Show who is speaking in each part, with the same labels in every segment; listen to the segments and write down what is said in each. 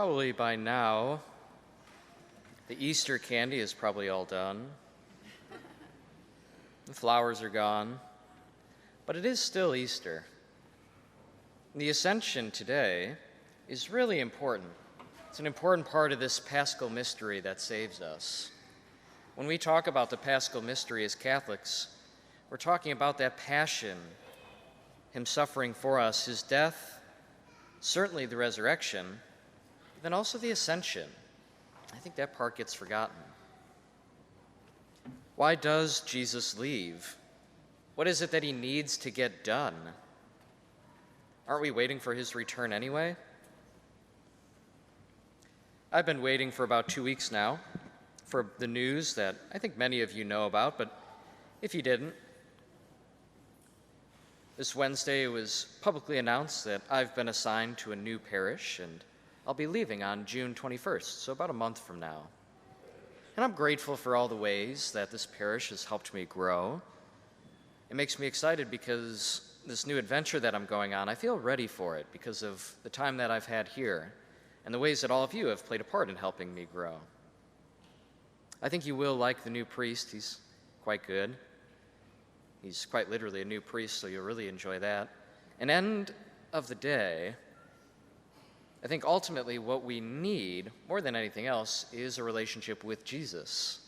Speaker 1: Probably by now, the Easter candy is probably all done. The flowers are gone, but it is still Easter. The Ascension today is really important. It's an important part of this Paschal mystery that saves us. When we talk about the Paschal mystery as Catholics, we're talking about that passion, him suffering for us, his death, certainly the resurrection, then also the Ascension. I think that part gets forgotten. Why does Jesus leave? What is it that he needs to get done? Aren't we waiting for his return anyway? I've been waiting for about 2 weeks now for the news that I think many of you know about, but if you didn't, this Wednesday it was publicly announced that I've been assigned to a new parish, and I'll be leaving on June 21st, so about a month from now. And I'm grateful for all the ways that this parish has helped me grow. It makes me excited because this new adventure that I'm going on, I feel ready for it because of the time that I've had here and the ways that all of you have played a part in helping me grow. I think you will like the new priest. He's quite good. He's quite literally a new priest, so you'll really enjoy that. And end of the day, I think ultimately what we need, more than anything else, is a relationship with Jesus.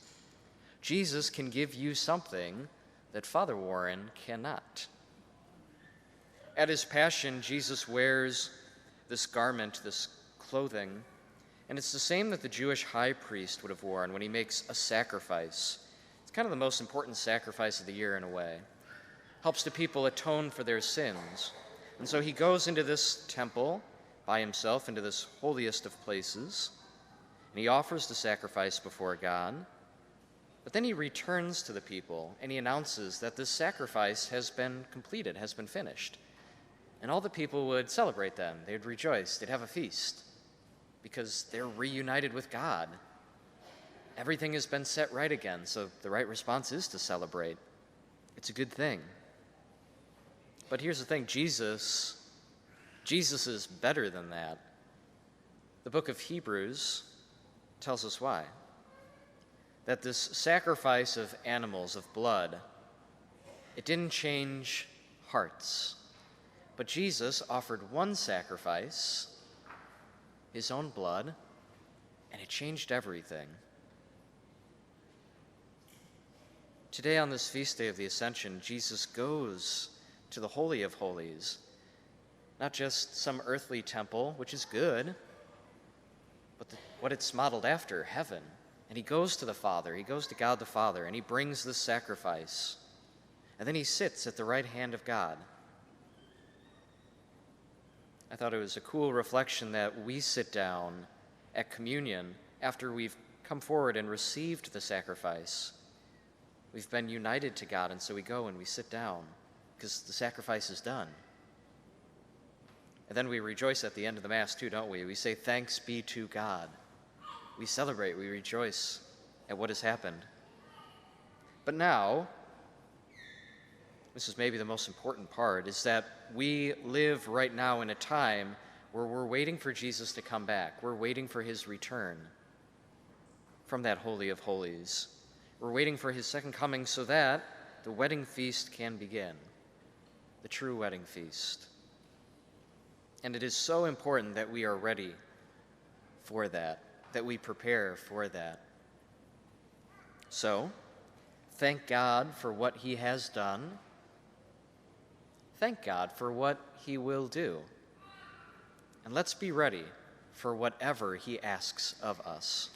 Speaker 1: Jesus can give you something that Father Warren cannot. At his Passion, Jesus wears this garment, this clothing, and it's the same that the Jewish high priest would have worn when he makes a sacrifice. It's kind of the most important sacrifice of the year in a way. Helps the people atone for their sins. And so he goes into this temple by himself, into this holiest of places, and he offers the sacrifice before God, but then he returns to the people and he announces that this sacrifice has been completed, has been finished. And all the people would celebrate then. They'd rejoice, they'd have a feast, because they're reunited with God. Everything has been set right again, so the right response is to celebrate. It's a good thing. But here's the thing, Jesus is better than that. The book of Hebrews tells us why. That this sacrifice of animals, of blood, it didn't change hearts. But Jesus offered one sacrifice, his own blood, and it changed everything. Today on this feast day of the Ascension, Jesus goes to the Holy of Holies, not just some earthly temple, which is good, but what it's modeled after, heaven. And he goes to the Father, he goes to God the Father, and he brings this sacrifice. And then he sits at the right hand of God. I thought it was a cool reflection that we sit down at communion after we've come forward and received the sacrifice. We've been united to God, and so we go and we sit down because the sacrifice is done. And then we rejoice at the end of the Mass too, don't we? We say, thanks be to God. We celebrate, we rejoice at what has happened. But now, this is maybe the most important part, is that we live right now in a time where we're waiting for Jesus to come back. We're waiting for his return from that Holy of Holies. We're waiting for his second coming so that the wedding feast can begin, the true wedding feast. And it is so important that we are ready for that we prepare for that. So, thank God for what he has done. Thank God for what he will do. And let's be ready for whatever he asks of us.